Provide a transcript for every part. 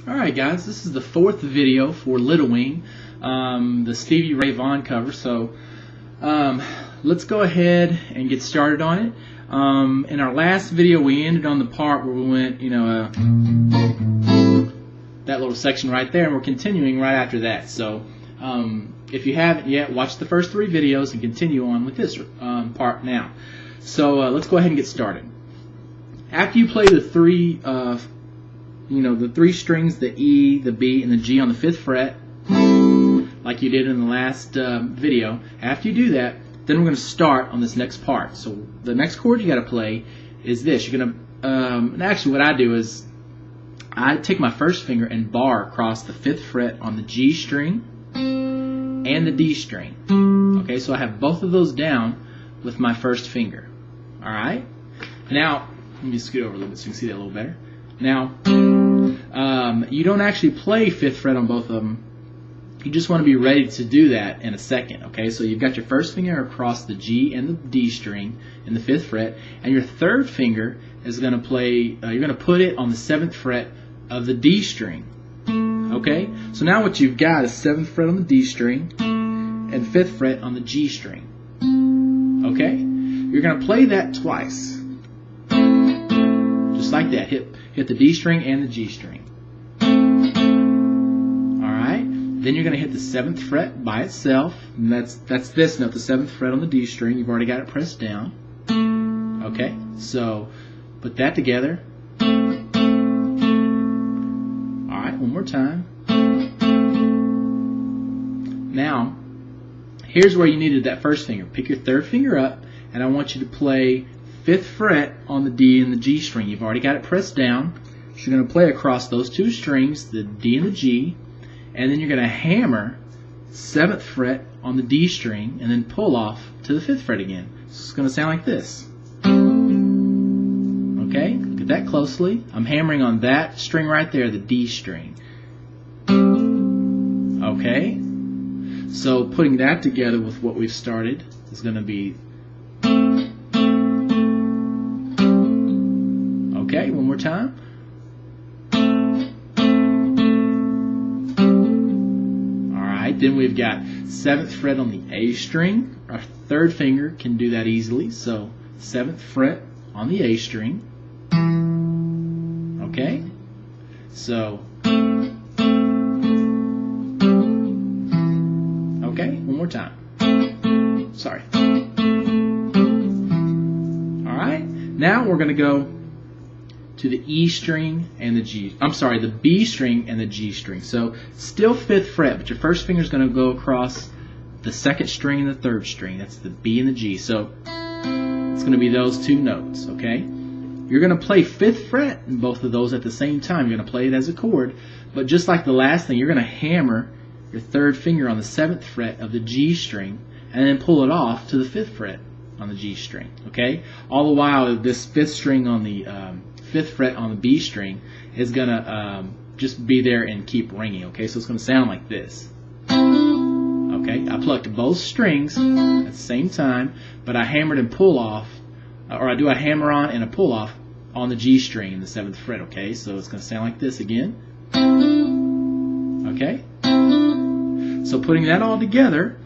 Alright guys, this is the fourth video for Little Wing, the Stevie Vaughan cover, so let's go ahead and get started on it. In our last video we ended on the part where we went, that little section right there, and we're continuing right after that. So if you haven't yet, watch the first three videos and continue on with this part now. So let's go ahead and get started. After you play the three the three strings, the E, the B, and the G on the 5th fret, like you did in the last video. After you do that, then we're going to start on this next part. So the next chord you got to play is this. You're going to, and actually what I do is I take my first finger and bar across the 5th fret on the G string and the D string. Okay, so I have both of those down with my first finger. All right. Now let me scoot over a little bit so you can see that a little better. Now, you don't actually play 5th fret on both of them. You just want to be ready to do that in a second. Okay, so you've got your first finger across the G and the D string in the 5th fret, and your third finger is going to play. You're going to put it on the 7th fret of the D string. Okay, so now what you've got is 7th fret on the D string and 5th fret on the G string. Okay, you're going to play that twice, just like that. Hit the D string and the G string. Alright, then you're going to hit the 7th fret by itself, and that's this note, the 7th fret on the D string. You've already got it pressed down. Okay, so put that together. Alright, one more time. Now, here's where you needed that first finger. Pick your third finger up, and I want you to play 5th fret on the D and the G string. You've already got it pressed down. So you're going to play across those two strings, the D and the G, and then you're going to hammer 7th fret on the D string and then pull off to the 5th fret again. So it's going to sound like this. Okay, look at that closely. I'm hammering on that string right there, the D string. Okay, so putting that together with what we've started is going to be. Okay, one more time. Alright, then we've got 7th fret on the A string. Our third finger can do that easily. So 7th fret on the A string. Okay, so okay, one more time. Sorry. Alright, now we're going to go to the E string and the G. I'm sorry, the B string and the G string. So still 5th fret, but your first finger is going to go across the 2nd string and the 3rd string. That's the B and the G. So it's going to be those two notes. Okay, you're going to play 5th fret in both of those at the same time. You're going to play it as a chord, but just like the last thing, you're going to hammer your third finger on the 7th fret of the G string and then pull it off to the 5th fret on the G string. Okay, all the while this 5th string on the 5th fret on the B string is going to just be there and keep ringing. Okay, so it's going to sound like this. Okay, I plucked both strings at the same time, but I hammered and pull off, or I do a hammer on and a pull off on the G string in the 7th fret. Okay, so it's going to sound like this again. Okay, so putting that all together,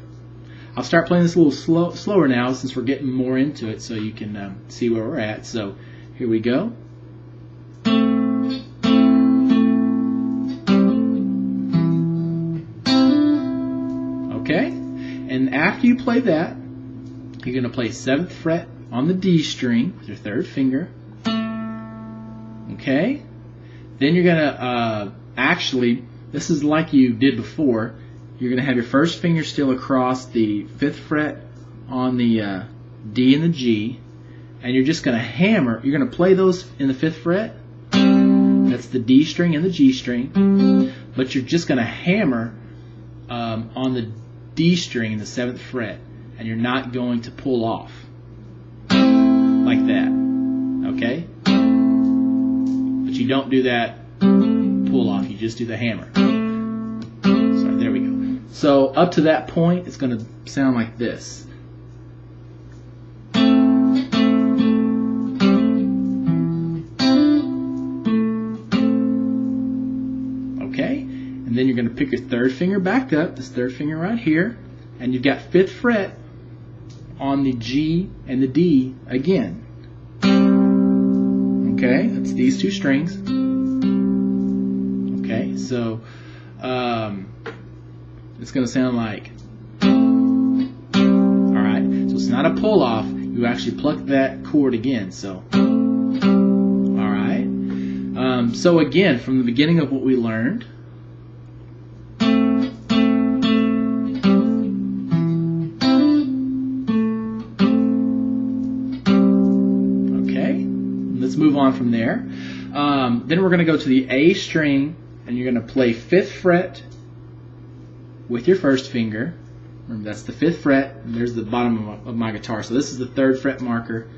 I'll start playing this a little slower now since we're getting more into it, so you can see where we're at. So here we go. Okay, and after you play that, you're going to play 7th fret on the D string with your third finger. Okay, then you're going to actually, this is like you did before, you're going to have your first finger still across the 5th fret on the D and the G, and you're just going to hammer. You're going to play those in the 5th fret. That's the D string and the G string, but you're just going to hammer on the D string in the 7th fret, and you're not going to pull off like that. Okay, but you don't do that pull off, you just do the hammer. Sorry, there we go. So up to that point it's going to sound like this. Okay, and then you're going to pick your third finger back up, this third finger right here, and you've got 5th fret on the G and the D again. Okay, that's these two strings. Okay, so it's going to sound like, alright, so it's not a pull off, you actually pluck that chord again, so, alright. So again, from the beginning of what we learned, okay, let's move on from there. Then we're going to go to the A string, and you're going to play 5th fret with your first finger. Remember, that's the 5th fret, and there's the bottom of my guitar. So this is the 3rd fret marker.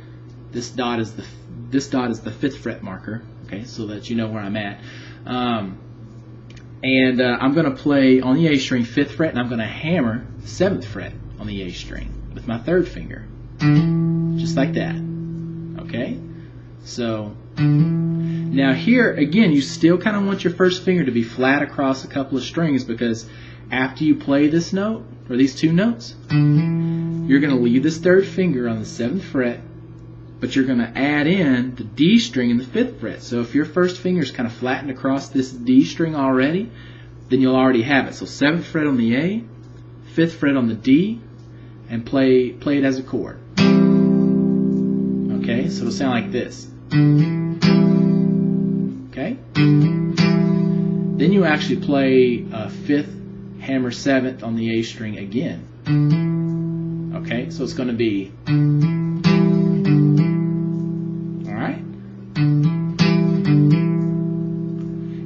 This dot is the 5th fret marker. Okay, so that you know where I'm at. I'm going to play on the A string 5th fret, and I'm going to hammer 7th fret on the A string with my 3rd finger, just like that. Okay, so now here again, you still kind of want your first finger to be flat across a couple of strings, because after you play this note, or these two notes, you're going to leave this 3rd finger on the 7th fret, but you're going to add in the D string in the 5th fret. So if your first finger is kind of flattened across this D string already, then you'll already have it. So 7th fret on the A, 5th fret on the D, and play it as a chord. Okay, so it'll sound like this. Okay? Then you actually play 5th, hammer 7th on the A string again. Okay, so it's going to be, alright?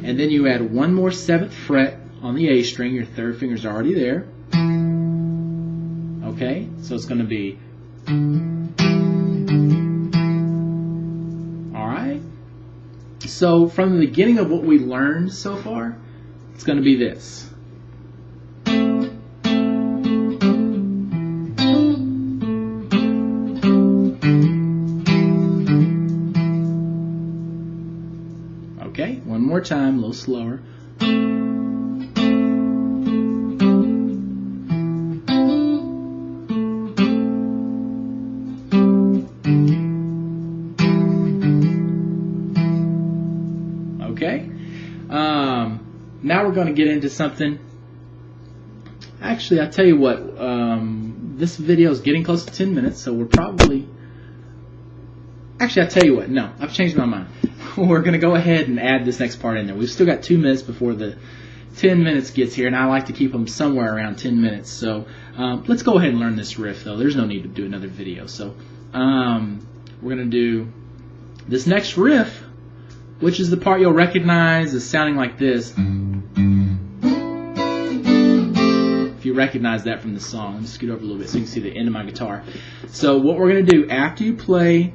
And then you add one more 7th fret on the A string, your 3rd finger's already there. Okay, so it's going to be, alright? So from the beginning of what we learned so far, it's going to be this. Okay, one more time, a little slower. Okay, now we're going to get into something. Actually, I tell you what, this video is getting close to 10 minutes, so we're probably, actually I tell you what, no, I've changed my mind. We're going to go ahead and add this next part in there. We've still got 2 minutes before the 10 minutes gets here, and I like to keep them somewhere around 10 minutes. So let's go ahead and learn this riff, though. There's no need to do another video. So we're going to do this next riff, which is the part you'll recognize as sounding like this. If you recognize that from the song. Let me scoot over a little bit so you can see the end of my guitar. So what we're going to do, after you play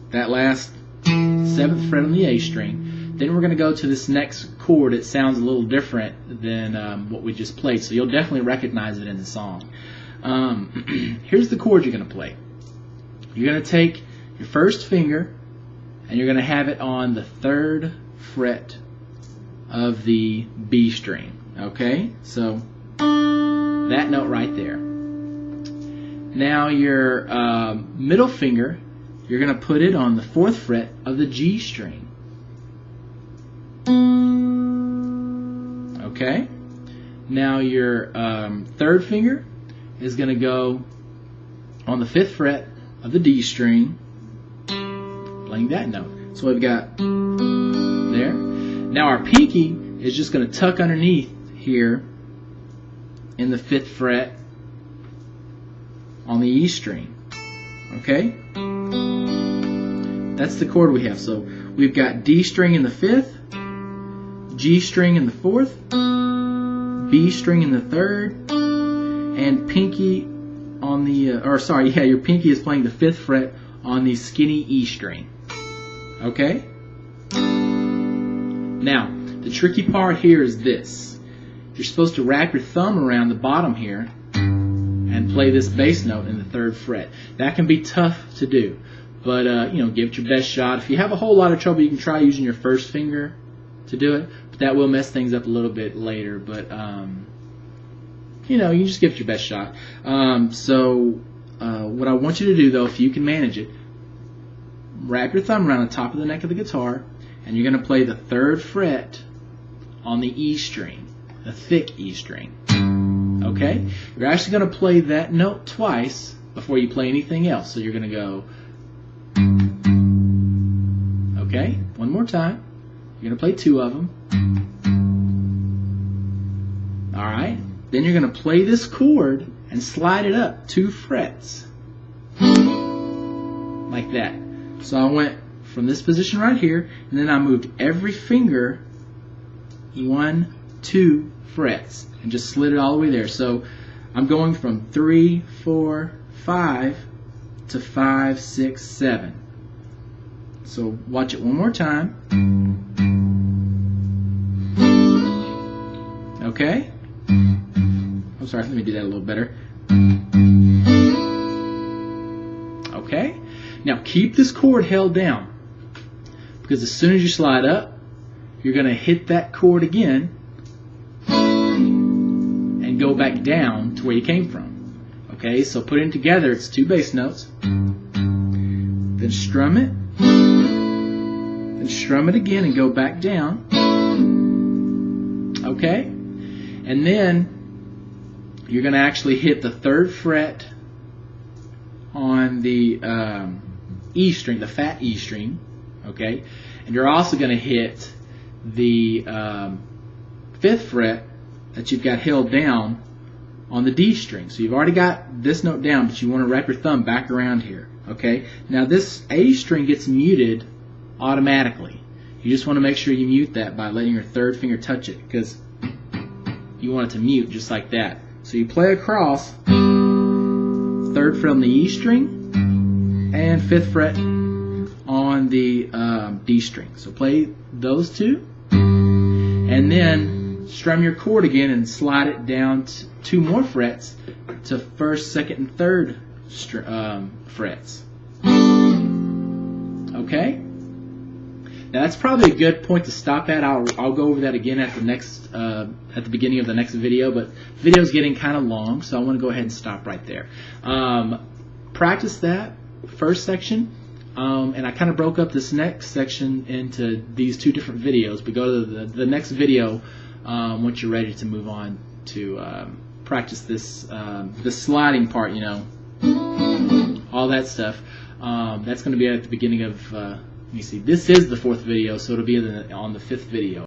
that last 7th fret on the A string, then we're going to go to this next chord. It sounds a little different than what we just played, so you'll definitely recognize it in the song. Here's the chord you're going to play. You're going to take your first finger and you're going to have it on the 3rd fret of the B string. Okay, so that note right there. Now your middle finger, you're going to put it on the 4th fret of the G string. Okay? Now your 3rd finger is going to go on the 5th fret of the D string, playing that note. So we've got there. Now our pinky is just going to tuck underneath here in the 5th fret on the E string. Okay? That's the chord we have. So we've got D string in the 5th, G string in the 4th, B string in the 3rd, and pinky on the, your pinky is playing the 5th fret on the skinny E string. Okay? Now, the tricky part here is this. You're supposed to wrap your thumb around the bottom here and play this bass note in the 3rd fret. That can be tough to do, but give it your best shot. If you have a whole lot of trouble, you can try using your first finger to do it, but that will mess things up a little bit later, but you know, you just give it your best shot. What I want you to do, though, if you can manage it, wrap your thumb around the top of the neck of the guitar, and you're going to play the 3rd fret on the E string, the thick E string. Okay? You're actually going to play that note twice before you play anything else. So you're going to go, okay, one more time. You're going to play 2 of them. Alright? Then you're going to play this chord and slide it up 2 frets. Like that. So I went from this position right here, and then I moved every finger 1, 2 frets, and just slid it all the way there. So I'm going from 3, 4, 5 to 5, 6, 7. So watch it one more time. Okay? I'm sorry, let me do that a little better. Okay? Now keep this chord held down, because as soon as you slide up, you're going to hit that chord again and go back down to where you came from. Okay, so put it together, it's 2 bass notes. Then strum it. Then strum it again and go back down. Okay? And then you're going to actually hit the 3rd fret on the E string, the fat E string, okay? And you're also going to hit the 5th fret that you've got held down on the D string. So you've already got this note down, but you want to wrap your thumb back around here, okay? Now this A string gets muted automatically. You just want to make sure you mute that by letting your 3rd finger touch it, because you want it to mute just like that. So you play across 3rd fret on the E string and 5th fret on the D string. So play those 2, and then strum your chord again and slide it down 2 more frets to 1st, 2nd, and 3rd frets. Okay? Now that's probably a good point to stop at. I'll go over that again at the beginning of the next video, but the video's getting kind of long, so I want to go ahead and stop right there. Practice that first section, and I kind of broke up this next section into these 2 different videos, but go to the next video once you're ready to move on to practice this sliding part, you know, all that stuff. That's going to be at the beginning of let me see, this is the 4th video, so it'll be on the 5th video.